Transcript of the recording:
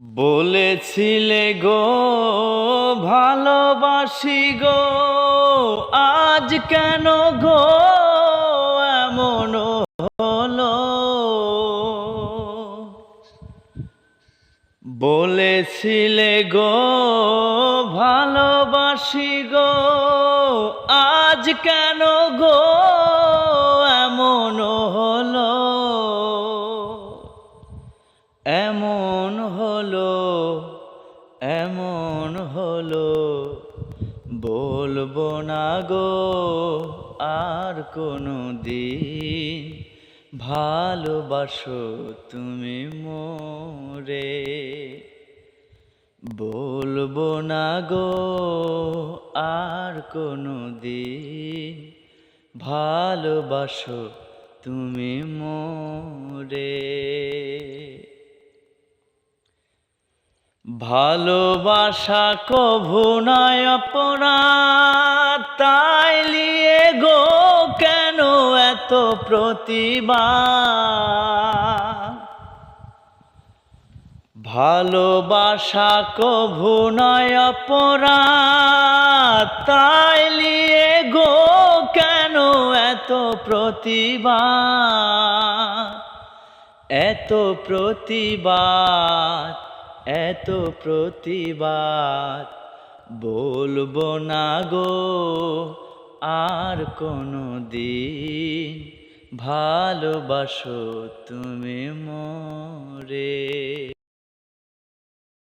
বলেছিলে গো ভালোবাসি গো, আজ কেন গো এমন হলো? বলেছিলে গো ভালোবাসি গো, আজ কেন গো এমন হলো? এমন হলো, এমন হলো, বলবো না গো আর কোনো দিন, ভালোবাসো তুমি মোরে। বলবো না গো আর কোনো দিন, ভালোবাসো তুমি মোরে। ভালোবাসা কভু নয় অপরাধ, তাই লিয়ে গো কেন এত প্রতিবাদ? ভালোবাসা কভু নয় অপরাধ, তাই লিয়ে গো কেন এত প্রতিবাদ? এত প্রতিবাদ, এত প্রতিবাদ, বলবো না গো আর কোনো দিন, ভালোবাসো তুমি মোরে।